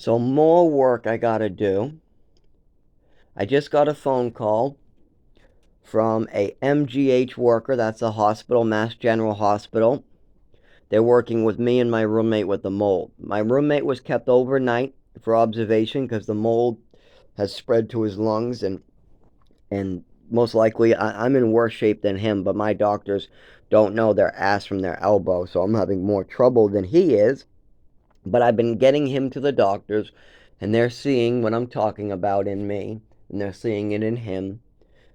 So more work I gotta do. I just got a phone call from a MGH worker. That's a hospital, Mass General Hospital. They're working with me and my roommate with the mold. My roommate was kept overnight for observation because the mold has spread to his lungs, and most likely I'm in worse shape than him, but my doctors don't know their ass from their elbow, so I'm having more trouble than he is. But I've been getting him to the doctors, and they're seeing what I'm talking about in me, and they're seeing it in him.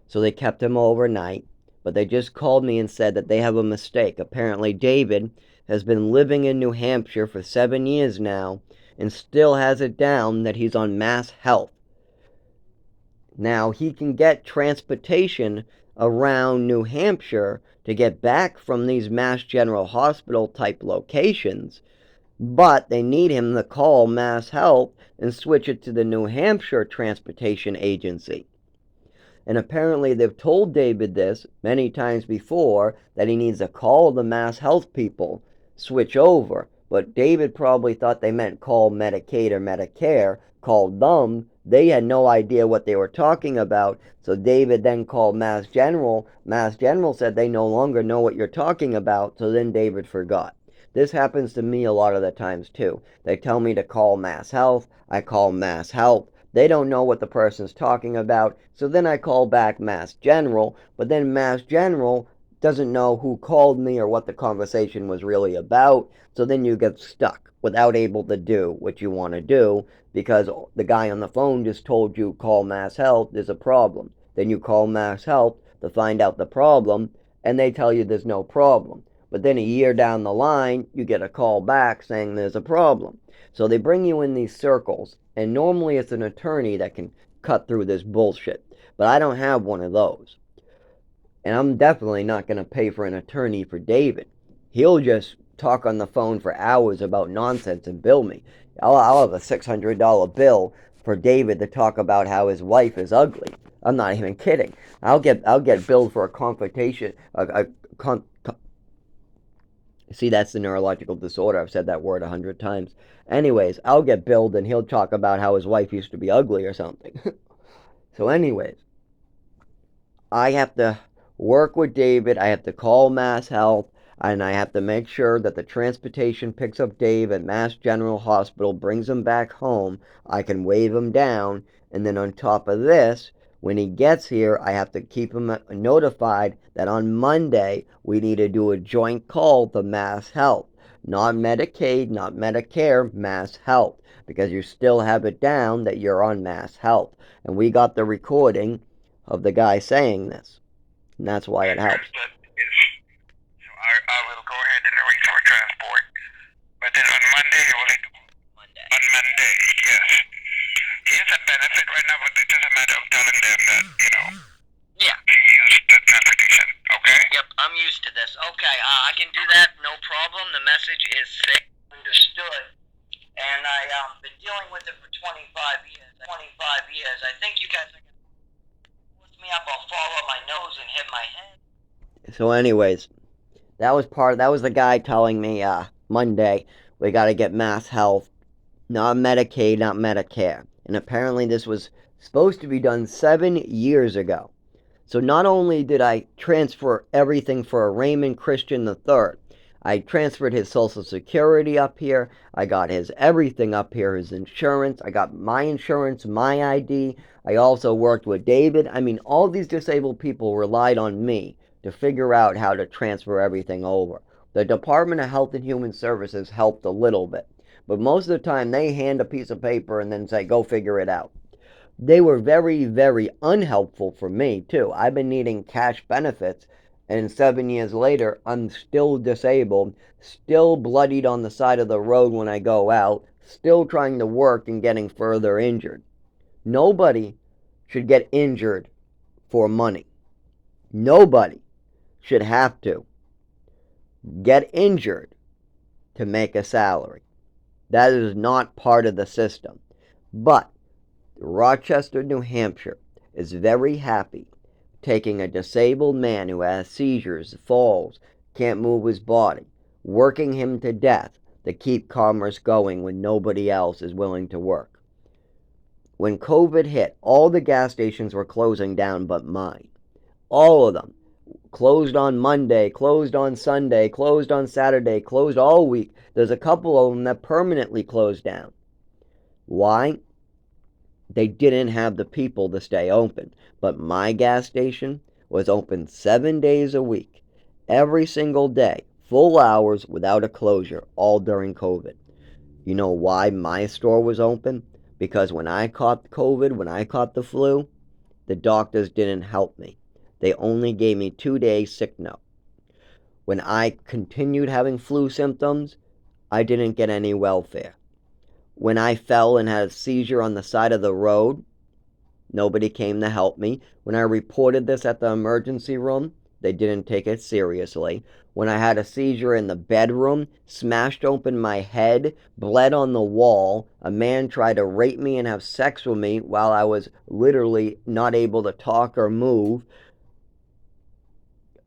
So they kept him overnight, but they just called me and said that they have a mistake. Apparently, David has been living in New Hampshire for 7 years now and still has it down that he's on Mass Health. Now, he can get transportation around New Hampshire to get back from these Mass General Hospital type locations, but they need him to call Mass Health and switch it to the New Hampshire Transportation Agency. And apparently they've told David this many times before, that he needs to call the Mass Health people, switch over. But David probably thought they meant call Medicaid or Medicare, called them. They had no idea what they were talking about. So David then called Mass General. Mass General said they no longer know what you're talking about. So then David forgot. This happens to me a lot of the times too. They tell me to call Mass Health. I call Mass Health. They don't know what the person's talking about, so then I call back Mass General, but then Mass General doesn't know who called me or what the conversation was really about, so then you get stuck without able to do what you want to do because the guy on the phone just told you call Mass Health, there's a problem. Then you call Mass Health to find out the problem, and they tell you there's no problem. But then a year down the line, you get a call back saying there's a problem. So they bring you in these circles, and normally it's an attorney that can cut through this bullshit. But I don't have one of those. And I'm definitely not going to pay for an attorney for David. He'll just talk on the phone for hours about nonsense and bill me. I'll have a $600 bill for David to talk about how his wife is ugly. I'm not even kidding. I'll get billed for a confrontation. See, that's the neurological disorder. I've said that word 100 times. Anyways, I'll get billed and he'll talk about how his wife used to be ugly or something. So anyways, I have to work with David. I have to call Mass Health, and I have to make sure that the transportation picks up Dave at Mass General Hospital, brings him back home. I can wave him down, and then on top of this, when he gets here, I have to keep him notified that on Monday we need to do a joint call to Mass Health. Not Medicaid, not Medicare, Mass Health. Because you still have it down that you're on Mass Health. And we got the recording of the guy saying this. And that's why it helps. I will go ahead and arrange for transport. But then on Monday, on Monday, yes. He has a benefit right now, but it's just a matter of telling them that, Yeah. he used the transportation, okay? Yep, I'm used to this. Okay, I can do that, no problem. The message is sick. Understood. And I've been dealing with it for 25 years. 25 years. I think you guys are going to lift me up. I'll fall on my nose and hit my head. So anyways, that was the guy telling me Monday we got to get Mass Health, not Medicaid, not Medicare. And apparently this was supposed to be done 7 years ago. So not only did I transfer everything for Raymond Christian III, I transferred his Social Security up here. I got his everything up here, his insurance. I got my insurance, my ID. I also worked with David. I mean, all these disabled people relied on me to figure out how to transfer everything over. The Department of Health and Human Services helped a little bit. But most of the time, they hand a piece of paper and then say, go figure it out. They were very, very unhelpful for me, too. I've been needing cash benefits, and 7 years later, I'm still disabled, still bloodied on the side of the road when I go out, still trying to work and getting further injured. Nobody should get injured for money. Nobody should have to get injured to make a salary. That is not part of the system. But Rochester, New Hampshire is very happy taking a disabled man who has seizures, falls, can't move his body, working him to death, to keep commerce going when nobody else is willing to work. When COVID hit, all the gas stations were closing down but mine. All of them. Closed on Monday, closed on Sunday, closed on Saturday, closed all week. There's a couple of them that permanently closed down. Why? They didn't have the people to stay open. But my gas station was open 7 days a week, every single day, full hours without a closure, all during COVID. You know why my store was open? Because when I caught COVID, when I caught the flu, the doctors didn't help me. They only gave me 2 days sick note. When I continued having flu symptoms, I didn't get any welfare. When I fell and had a seizure on the side of the road, nobody came to help me. When I reported this at the emergency room, they didn't take it seriously. When I had a seizure in the bedroom, smashed open my head, bled on the wall, a man tried to rape me and have sex with me while I was literally not able to talk or move.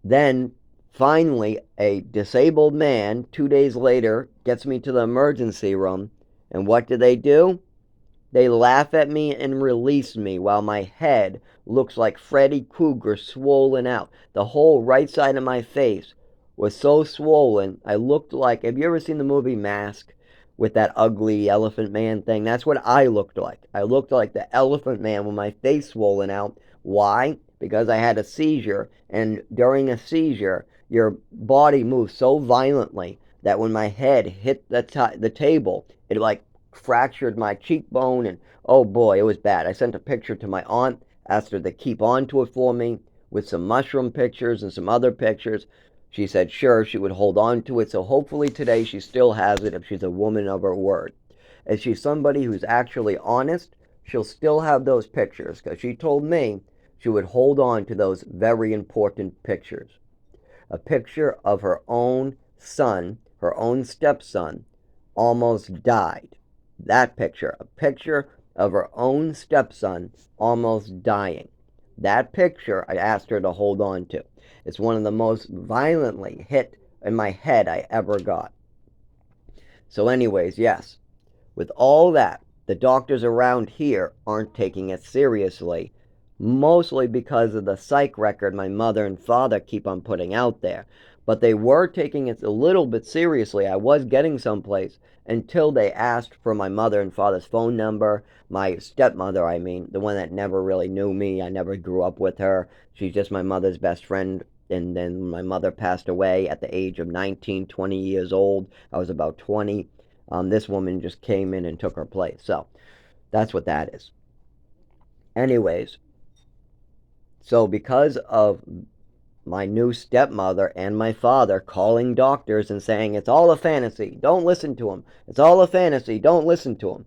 Then, finally, a disabled man, 2 days later, gets me to the emergency room. And what do? They laugh at me and release me while my head looks like Freddy Krueger swollen out. The whole right side of my face was so swollen, I looked like, have you ever seen the movie Mask with that ugly elephant man thing? That's what I looked like. I looked like the elephant man with my face swollen out. Why? Because I had a seizure, and during a seizure, your body moves so violently that when my head hit the table, it like fractured my cheekbone, and oh boy, it was bad. I sent a picture to my aunt, asked her to keep on to it for me with some mushroom pictures and some other pictures. She said sure, she would hold on to it, so hopefully today she still has it if she's a woman of her word. If she's somebody who's actually honest, she'll still have those pictures, because she told me she would hold on to those very important pictures. A picture of her own son, her own stepson, almost died. That picture, a picture of her own stepson almost dying. That picture I asked her to hold on to. It's one of the most violently hit in my head I ever got. So anyways, yes, with all that, the doctors around here aren't taking it seriously, mostly because of the psych record my mother and father keep on putting out there. But they were taking it a little bit seriously. I was getting someplace until they asked for my mother and father's phone number. My stepmother, I mean, the one that never really knew me. I never grew up with her. She's just my mother's best friend. And then my mother passed away at the age of 19, 20 years old. I was about 20. This woman just came in and took her place. So that's what that is. Anyways, so because of my new stepmother and my father calling doctors and saying, it's all a fantasy, don't listen to him. It's all a fantasy, don't listen to him.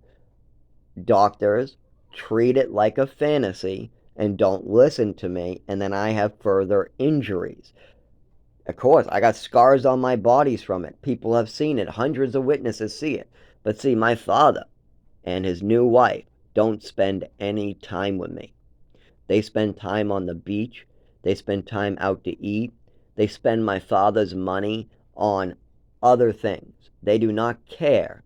Doctors treat it like a fantasy and don't listen to me, and then I have further injuries. Of course, I got scars on my bodies from it. People have seen it. Hundreds of witnesses see it. But see, my father and his new wife don't spend any time with me. They spend time on the beach. They spend time out to eat. They spend my father's money on other things. They do not care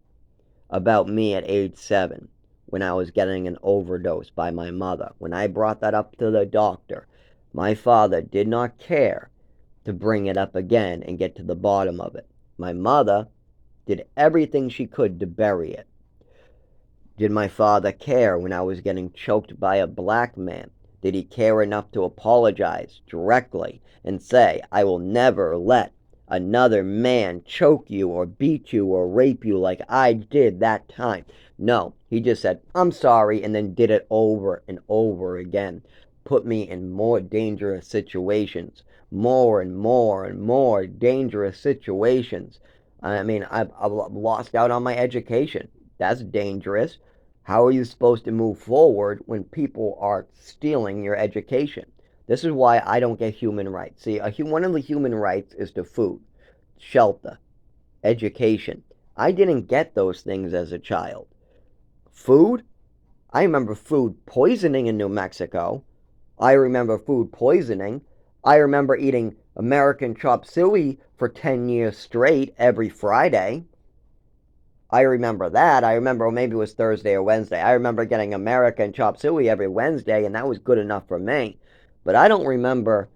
about me at age 7 when I was getting an overdose by my mother. When I brought that up to the doctor, my father did not care to bring it up again and get to the bottom of it. My mother did everything she could to bury it. Did my father care when I was getting choked by a black man? Did he care enough to apologize directly and say, I will never let another man choke you or beat you or rape you like I did that time? No, he just said, I'm sorry, and then did it over and over again. Put me in more dangerous situations. More and more and more dangerous situations. I mean, I've lost out on my education. That's dangerous. How are you supposed to move forward when people are stealing your education? This is why I don't get human rights. See, one of the human rights is to food, shelter, education. I didn't get those things as a child. Food? I remember food poisoning in New Mexico. I remember food poisoning. I remember eating American chop suey for 10 years straight every Friday. I remember that. I remember maybe it was Thursday or Wednesday. I remember getting American chop suey every Wednesday, and that was good enough for me. But I don't remember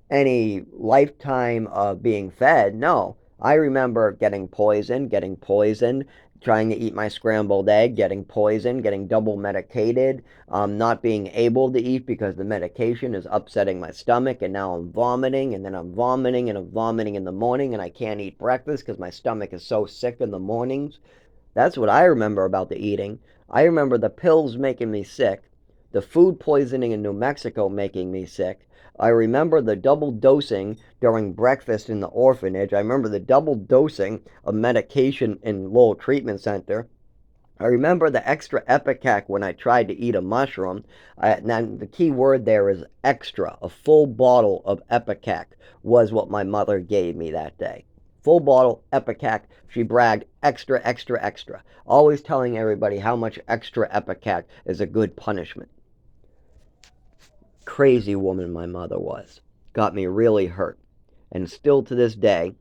any lifetime of being fed. No, I remember getting poisoned, trying to eat my scrambled egg, getting poisoned, getting double medicated, not being able to eat because the medication is upsetting my stomach, and now I'm vomiting, and then I'm vomiting, and I'm vomiting in the morning, and I can't eat breakfast because my stomach is so sick in the mornings. That's what I remember about the eating. I remember the pills making me sick, the food poisoning in New Mexico making me sick. I remember the double dosing during breakfast in the orphanage. I remember the double dosing of medication in Lowell Treatment Center. I remember the extra Epicac when I tried to eat a mushroom. Now, the key word there is extra. A full bottle of Epicac was what my mother gave me that day. Full bottle, Epicac. She bragged, extra, extra, extra. Always telling everybody how much extra Epicac is a good punishment. Crazy woman my mother was. Got me really hurt. And still to this day,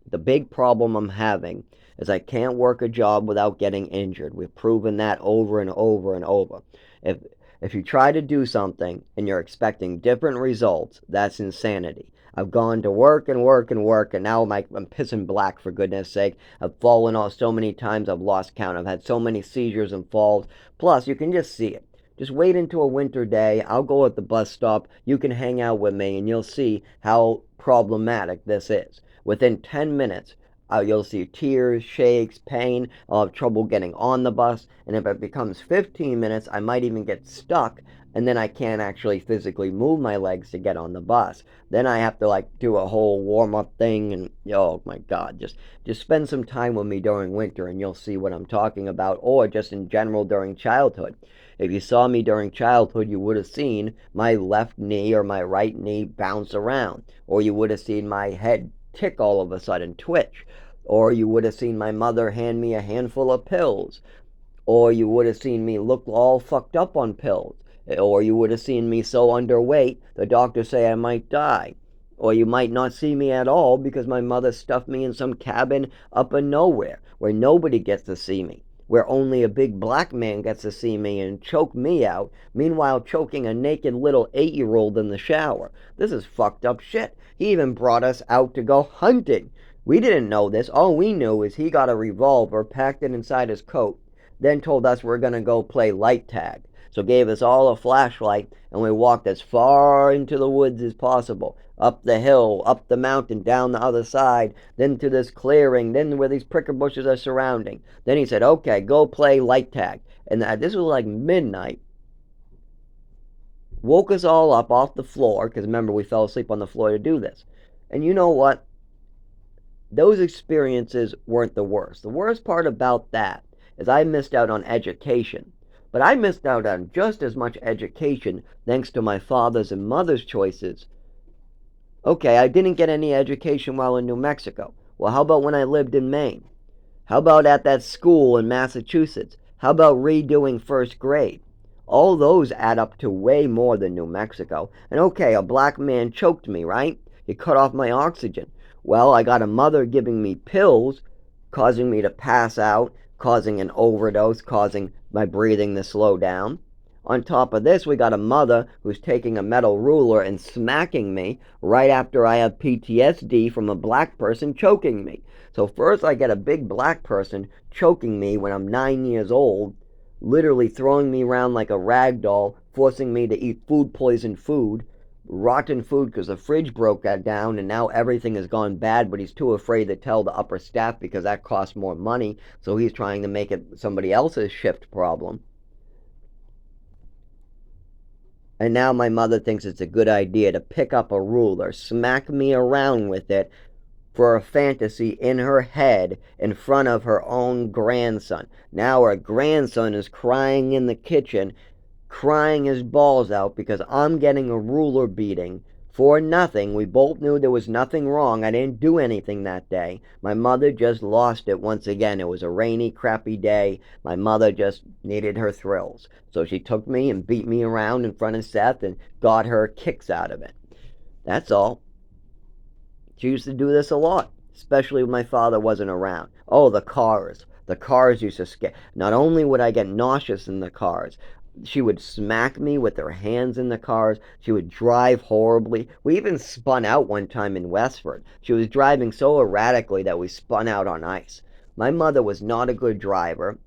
the big problem I'm having is I can't work a job without getting injured. We've proven that over and over and over. If you try to do something and you're expecting different results, that's insanity. I've gone to work and work and work, and now I'm pissing black, for goodness sake. I've fallen off so many times I've lost count. I've had so many seizures and falls. Plus, you can just see it. Just wait until a winter day. I'll go at the bus stop. You can hang out with me, and you'll see how problematic this is. Within 10 minutes, you'll see tears, shakes, pain. I'll have trouble getting on the bus. And if it becomes 15 minutes, I might even get stuck, and then I can't actually physically move my legs to get on the bus. Then I have to do a whole warm-up thing, and oh my God, just spend some time with me during winter and you'll see what I'm talking about, or just in general during childhood. If you saw me during childhood, you would have seen my left knee or my right knee bounce around, or you would have seen my head tick all of a sudden, twitch, or you would have seen my mother hand me a handful of pills, or you would have seen me look all fucked up on pills. Or you would have seen me so underweight, the doctors say I might die. Or you might not see me at all because my mother stuffed me in some cabin up in nowhere where nobody gets to see me, where only a big black man gets to see me and choke me out, meanwhile choking a naked little 8-year-old in the shower. This is fucked up shit. He even brought us out to go hunting. We didn't know this. All we knew is he got a revolver, packed it inside his coat, then told us we're going to go play light tag. So gave us all a flashlight, and we walked as far into the woods as possible. Up the hill, up the mountain, down the other side, then to this clearing, then where these pricker bushes are surrounding. Then he said, okay, go play light tag. And this was like midnight. Woke us all up off the floor, because remember, we fell asleep on the floor to do this. And you know what? Those experiences weren't the worst. The worst part about that is I missed out on education. But I missed out on just as much education thanks to my father's and mother's choices. Okay, I didn't get any education while in New Mexico. Well, how about when I lived in Maine? How about at that school in Massachusetts? How about redoing first grade? All those add up to way more than New Mexico. And okay, a black man choked me, right? He cut off my oxygen. Well, I got a mother giving me pills, causing me to pass out, causing an overdose, causing my breathing to slow down. On top of this, we got a mother who's taking a metal ruler and smacking me right after I have PTSD from a black person choking me. So first I get a big black person choking me when I'm 9 years old, literally throwing me around like a rag doll, forcing me to eat food-poisoned food, rotten food because the fridge broke that down and now everything has gone bad, but he's too afraid to tell the upper staff because that costs more money, so he's trying to make it somebody else's shift problem. And now my mother thinks it's a good idea to pick up a ruler, smack me around with it for a fantasy in her head in front of her own grandson. Now her grandson is crying in the kitchen, crying his balls out because I'm getting a ruler beating for nothing. We both knew there was nothing wrong. I didn't do anything that day. My mother just lost it once again. It was a rainy, crappy day. My mother just needed her thrills. So she took me and beat me around in front of Seth and got her kicks out of it. That's all. She used to do this a lot, especially when my father wasn't around. Oh, the cars. The cars used to scare. Not only would I get nauseous in the cars, she would smack me with her hands in the cars. She would drive horribly. We even spun out one time in Westford. She was driving so erratically that we spun out on ice. My mother was not a good driver.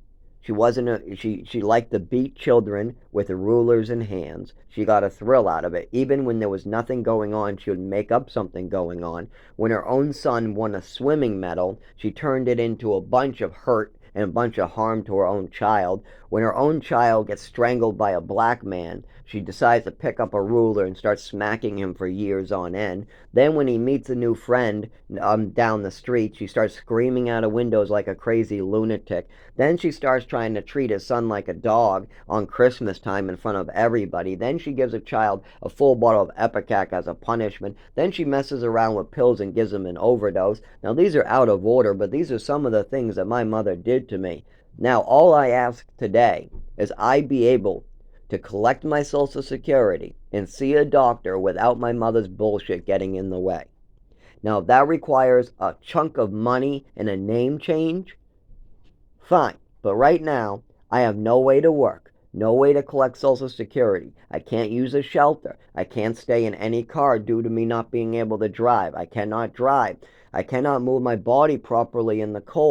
She wasn't she liked to beat children with rulers and hands. She got a thrill out of it. Even when there was nothing going on, she would make up something going on. When her own son won a swimming medal, she turned it into a bunch of hurt and a bunch of harm to her own child. When her own child gets strangled by a black man, she decides to pick up a ruler and start smacking him for years on end. Then when he meets a new friend down the street, she starts screaming out of windows like a crazy lunatic. Then she starts trying to treat his son like a dog on Christmas time in front of everybody. Then she gives a child a full bottle of Ipecac as a punishment. Then she messes around with pills and gives him an overdose. Now these are out of order, but these are some of the things that my mother did to me. Now all I ask today is I be able to collect my Social Security and see a doctor without my mother's bullshit getting in the way. Now, if that requires a chunk of money and a name change, fine. But right now, I have no way to work, no way to collect Social Security. I can't use a shelter. I can't stay in any car due to me not being able to drive. I cannot drive. I cannot move my body properly in the cold.